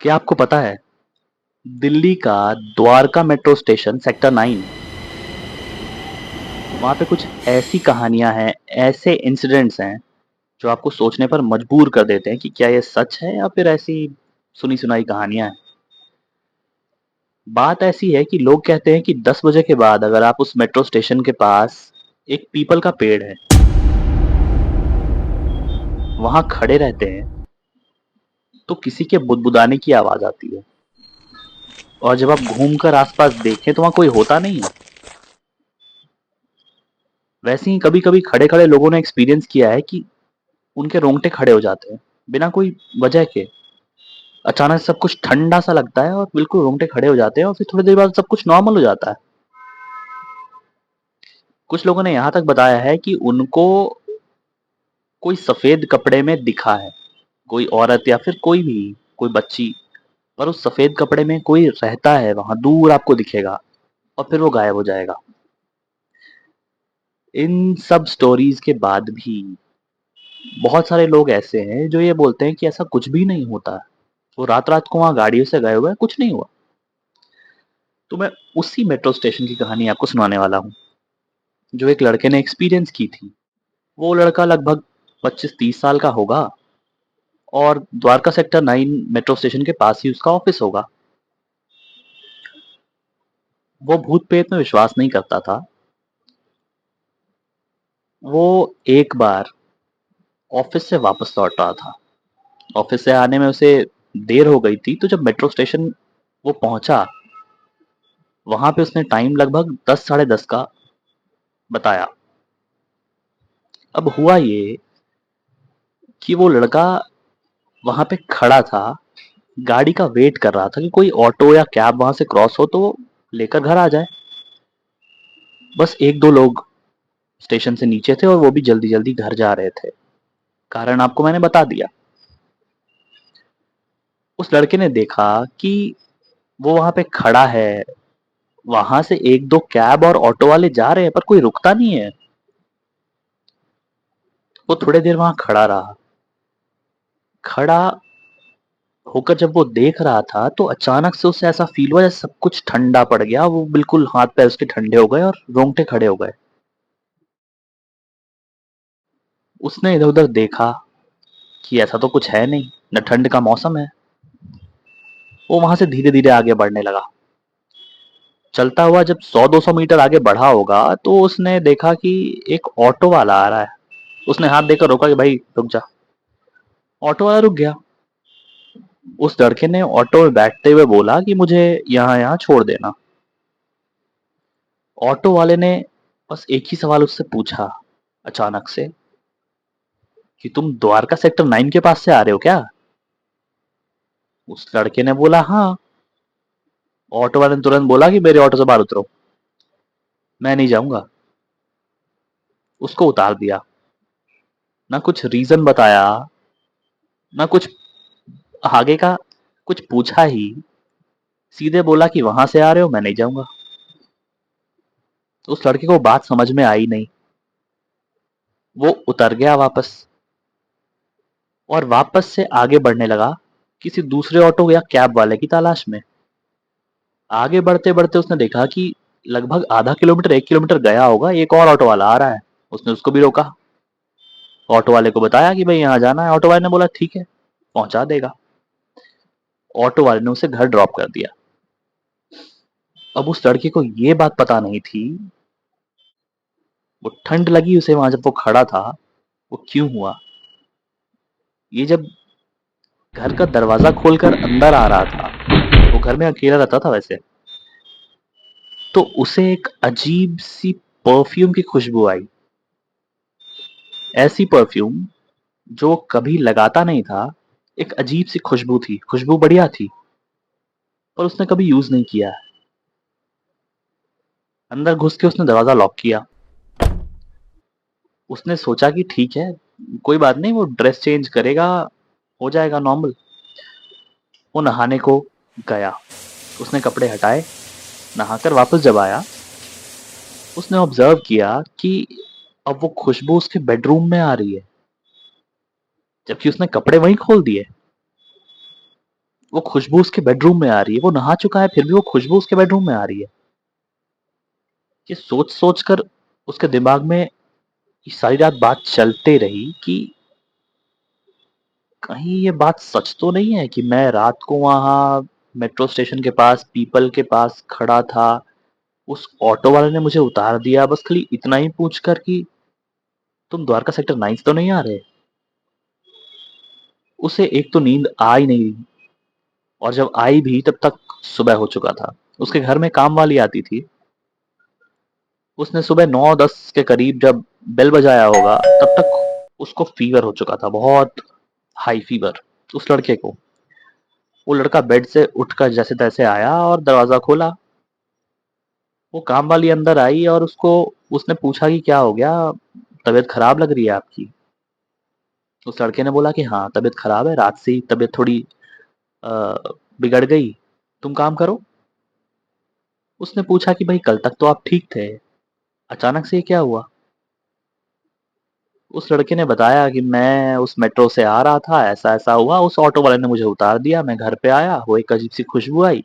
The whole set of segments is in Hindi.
क्या आपको पता है दिल्ली का द्वारका मेट्रो स्टेशन सेक्टर 9 वहां पे कुछ ऐसी कहानियां हैं, ऐसे इंसिडेंट्स हैं जो आपको सोचने पर मजबूर कर देते हैं कि क्या ये सच है या फिर ऐसी सुनी सुनाई कहानियां हैं। बात ऐसी है कि लोग कहते हैं कि 10 बजे के बाद अगर आप उस मेट्रो स्टेशन के पास एक पीपल का पेड़ है वहां खड़े रहते हैं तो किसी के बुदबुदाने की आवाज आती है। और जब आप घूमकर आसपास देखें तो वहां कोई होता नहीं है। वैसे ही कभी कभी खड़े खड़े लोगों ने एक्सपीरियंस किया है कि उनके रोंगटे खड़े हो जाते हैं बिना कोई वजह के। अचानक सब कुछ ठंडा सा लगता है और बिल्कुल रोंगटे खड़े हो जाते हैं और फिर थोड़ी देर बाद सब कुछ नॉर्मल हो जाता है। कुछ लोगों ने यहाँ तक बताया है कि उनको कोई सफेद कपड़े में दिखा है, कोई औरत या फिर कोई भी, कोई बच्ची, पर उस सफेद कपड़े में कोई रहता है वहां, दूर आपको दिखेगा और फिर वो गायब हो जाएगा। इन सब स्टोरीज के बाद भी बहुत सारे लोग ऐसे हैं जो ये बोलते हैं कि ऐसा कुछ भी नहीं होता, वो रात रात को वहां गाड़ियों से गए हुए हैं, कुछ नहीं हुआ। तो मैं उसी मेट्रो स्टेशन की कहानी आपको सुनाने वाला हूँ जो एक लड़के ने एक्सपीरियंस की थी। वो लड़का लगभग 25-30 साल का होगा और द्वारका सेक्टर 9 मेट्रो स्टेशन के पास ही उसका ऑफिस होगा। वो भूत प्रेत में विश्वास नहीं करता था। वो एक बार ऑफिस से वापस लौट रहा था। ऑफिस से आने में उसे देर हो गई थी, तो जब मेट्रो स्टेशन वो पहुंचा वहां पे उसने टाइम लगभग 10 साढ़े 10 का बताया। अब हुआ ये कि वो लड़का वहां पे खड़ा था, गाड़ी का वेट कर रहा था कि कोई ऑटो या कैब वहां से क्रॉस हो तो वो लेकर घर आ जाए। बस एक दो लोग स्टेशन से नीचे थे और वो भी जल्दी जल्दी घर जा रहे थे। कारण आपको मैंने बता दिया। उस लड़के ने देखा कि वो वहां पे खड़ा है, वहां से एक दो कैब और ऑटो वाले जा रहे हैं पर कोई रुकता नहीं है। वो थोड़ी देर वहां खड़ा रहा। खड़ा होकर जब वो देख रहा था तो अचानक से उसे ऐसा फील हुआ जैसे सब कुछ ठंडा पड़ गया। वो बिल्कुल हाथ पैर उसके ठंडे हो गए और रोंगटे खड़े हो गए। उसने इधर उधर देखा कि ऐसा तो कुछ है नहीं, न ठंड का मौसम है। वो वहां से धीरे धीरे आगे बढ़ने लगा। चलता हुआ जब 100-200 मीटर आगे बढ़ा होगा तो उसने देखा कि एक ऑटो वाला आ रहा है। उसने हाथ देकर रोका कि भाई रुक जा। ऑटो वाला रुक गया। उस लड़के ने ऑटो में बैठते हुए बोला कि मुझे यहाँ यहाँ छोड़ देना। ऑटो वाले ने बस एक ही सवाल उससे पूछा अचानक से कि तुम द्वारका सेक्टर 9 के पास से आ रहे हो क्या? उस लड़के ने बोला हाँ। ऑटो वाले ने तुरंत बोला कि मेरे ऑटो से बाहर उतरो, मैं नहीं जाऊंगा। उसको उतार दिया। ना कुछ रीजन बताया, ना कुछ आगे का कुछ पूछा ही, सीधे बोला कि वहां से आ रहे हो, मैं नहीं जाऊंगा। उस लड़के को बात समझ में आई नहीं। वो उतर गया वापस और वापस से आगे बढ़ने लगा किसी दूसरे ऑटो या कैब वाले की तलाश में। आगे बढ़ते बढ़ते उसने देखा कि लगभग आधा किलोमीटर 1 किलोमीटर गया होगा, एक और ऑटो वाला आ रहा है। उसने उसको भी रोका। ऑटो वाले को बताया कि भाई यहाँ जाना है। ऑटो वाले ने बोला ठीक है, पहुंचा देगा। ऑटो वाले ने उसे घर ड्रॉप कर दिया। अब उस लड़के को ये बात पता नहीं थी, वो ठंड लगी उसे वहां जब वो खड़ा था, वो क्यों हुआ। ये जब घर का दरवाजा खोलकर अंदर आ रहा था, वो घर में अकेला रहता था वैसे, तो उसे एक अजीब सी परफ्यूम की खुशबू आई। ऐसी परफ्यूम जो कभी लगाता नहीं था। एक अजीब सी खुशबू थी, खुशबू बढ़िया थी, पर उसने कभी यूज नहीं किया। अंदर घुस के उसने दरवाजा लॉक किया। उसने सोचा कि ठीक है, कोई बात नहीं, वो ड्रेस चेंज करेगा, हो जाएगा नॉर्मल। वो नहाने को गया। उसने कपड़े हटाए, नहाकर वापस जब आया उसने ऑब्जर्व किया कि अब वो खुशबू उसके बेडरूम में आ रही है, जबकि उसने कपड़े वहीं खोल दिए। वो खुशबू उसके बेडरूम में आ रही है। वो नहा चुका है फिर भी वो खुशबू उसके बेडरूम में आ रही है। ये सोच-सोच कर उसके दिमाग में सारी रात बात चलते रही कि कहीं ये बात सच तो नहीं है कि मैं रात को वहाँ मेट्रो स्टेशन के पास पीपल के पास खड़ा था, उस ऑटो वाले ने मुझे उतार दिया बस खाली इतना ही पूछकर कि तुम द्वारका सेक्टर 9 से तो नहीं आ रहे? उसे एक तो नींद आ ही नहीं रही और जब आई भी तब तक सुबह हो चुका था। उसके घर में काम वाली आती थी। उसने सुबह 9-10 के करीब जब बेल बजाया होगा तब तक उसको फीवर हो चुका था, बहुत हाई फीवर उस लड़के को। वो लड़का बेड से उठकर जैसे तैसे आया और दरवाजा खोला। वो काम वाली अंदर आई और उसने पूछा कि क्या हो गया, तबीयत खराब लग रही है आपकी। उस लड़के ने बोला कि हाँ तबीयत खराब है, रात से ही तबीयत थोड़ी अ, बिगड़ गई, तुम काम करो। उसने पूछा कि भाई कल तक तो आप ठीक थे, अचानक से ये क्या हुआ? उस लड़के ने बताया कि मैं उस मेट्रो से आ रहा था, ऐसा ऐसा हुआ, उस ऑटो वाले ने मुझे उतार दिया, मैं घर पे आया, वो एक अजीब सी खुशबू आई,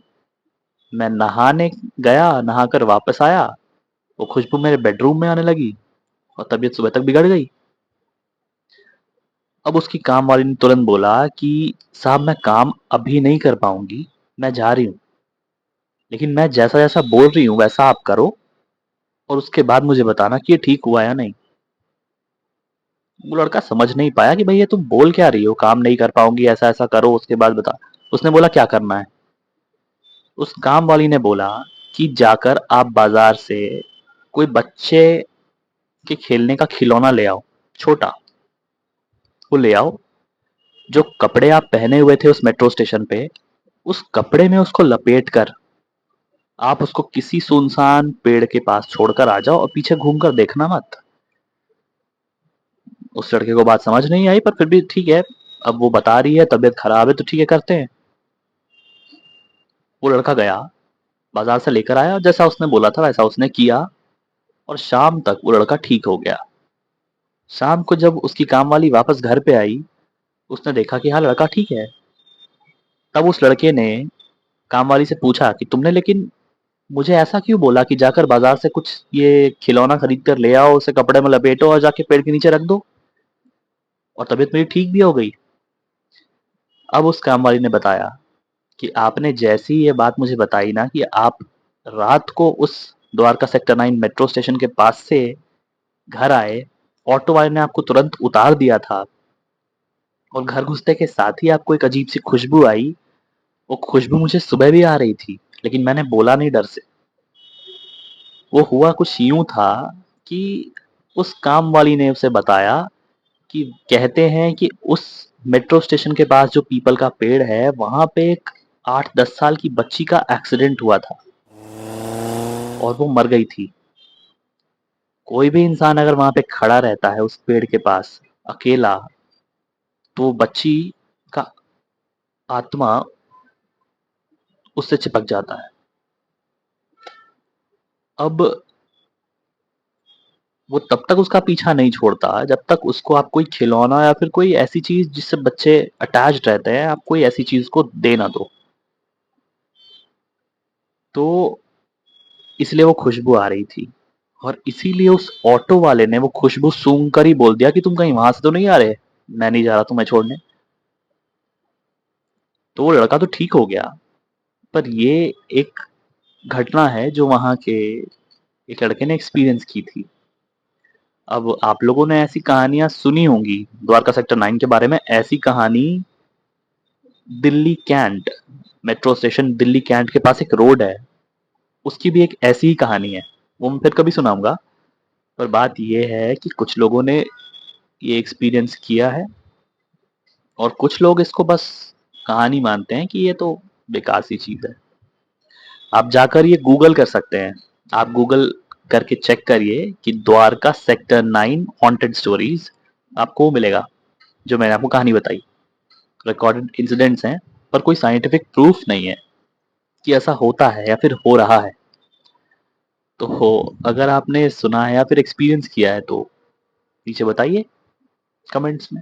मैं नहाने गया, नहाकर वापस आया, वो खुशबू मेरे बेडरूम में आने लगी और तबीयत सुबह तक बिगड़ गई। अब उसकी काम वाली ने तुरंत बोला कि साहब मैं काम अभी नहीं कर पाऊंगी, मैं जा रही हूँ, लेकिन मैं जैसा जैसा बोल रही हूँ वैसा आप करो और उसके बाद मुझे बताना कि ये ठीक हुआ या नहीं। वो लड़का समझ नहीं पाया कि भाई ये तुम बोल क्या रही हो, काम नहीं कर पाऊंगी, ऐसा ऐसा करो उसके बाद बता। उसने बोला क्या करना है? उस काम वाली ने बोला कि जाकर आप बाजार से कोई बच्चे के खेलने का खिलौना ले आओ, छोटा, वो ले आओ। जो कपड़े आप पहने हुए थे उस मेट्रो स्टेशन पे, उस कपड़े में उसको लपेट कर आप उसको किसी सुनसान पेड़ के पास छोड़कर आ जाओ और पीछे घूम कर देखना मत। उस लड़के को बात समझ नहीं आई पर फिर भी ठीक है, अब वो बता रही है तबीयत खराब है तो ठीक है करते हैं। वो लड़का गया, बाजार से लेकर आया और जैसा उसने बोला था वैसा उसने किया और शाम तक वो लड़का ठीक हो गया। शाम को जब उसकी काम वाली वापस घर पे आई, उसने देखा कि हाँ लड़का ठीक है। तब उस लड़के ने काम वाली से पूछा कि तुमने लेकिन मुझे ऐसा क्यों बोला कि जाकर बाजार से कुछ ये खिलौना खरीद कर ले आओ, उसे कपड़े में लपेटो और जाके पेड़ के नीचे रख दो और तबीयत मेरी ठीक भी हो गई। अब उस काम वाली ने बताया कि आपने जैसी ये बात मुझे बताई ना कि आप रात को उस द्वारका सेक्टर 9 मेट्रो स्टेशन के पास से घर आए, ऑटो वाले ने आपको तुरंत उतार दिया था और घर घुसते के साथ ही आपको एक अजीब सी खुशबू आई। वो खुशबू मुझे सुबह भी आ रही थी, लेकिन मैंने बोला नहीं डर से। वो हुआ कुछ यूं था कि उस काम वाली ने उसे बताया कि कहते हैं कि उस मेट्रो स्टेशन के पास जो पीपल का पेड़ है वहां पे एक 8-10 साल की बच्ची का एक्सीडेंट हुआ था और वो मर गई थी। कोई भी इंसान अगर वहां पे खड़ा रहता है उस पेड़ के पास अकेला, तो वो बच्ची का आत्मा उससे चिपक जाता है। अब वो तब तक उसका पीछा नहीं छोड़ता जब तक उसको आप कोई खिलौना या फिर कोई ऐसी चीज जिससे बच्चे अटैच्ड रहते हैं, आप कोई ऐसी चीज को दे ना दो। तो इसलिए वो खुशबू आ रही थी और इसीलिए उस ऑटो वाले ने वो खुशबू सूंघ कर ही बोल दिया कि तुम कहीं वहां से तो नहीं आ रहे, मैं नहीं जा रहा तुम्हें छोड़ने। तो वो लड़का तो ठीक हो गया, पर ये एक घटना है जो वहां के एक लड़के ने एक्सपीरियंस की थी। अब आप लोगों ने ऐसी कहानियां सुनी होंगी द्वारका सेक्टर 9 के बारे में। ऐसी कहानी Delhi cantt metro station, Delhi cantt के पास एक रोड है, उसकी भी एक ऐसी ही कहानी है, वो मैं फिर कभी सुनाऊंगा। पर बात ये है कि कुछ लोगों ने ये एक्सपीरियंस किया है और कुछ लोग इसको बस कहानी मानते हैं कि ये तो बेकार सी चीज है। आप जाकर ये गूगल कर सकते हैं, आप गूगल करके चेक करिए कि द्वारका सेक्टर 9 हॉन्टेड स्टोरीज, आपको मिलेगा जो मैंने आपको कहानी बताई। रिकॉर्डेड इंसिडेंट्स हैं पर कोई साइंटिफिक प्रूफ नहीं है कि ऐसा होता है या फिर हो रहा है। तो अगर आपने सुना है या फिर एक्सपीरियंस किया है तो नीचे बताइए कमेंट्स में।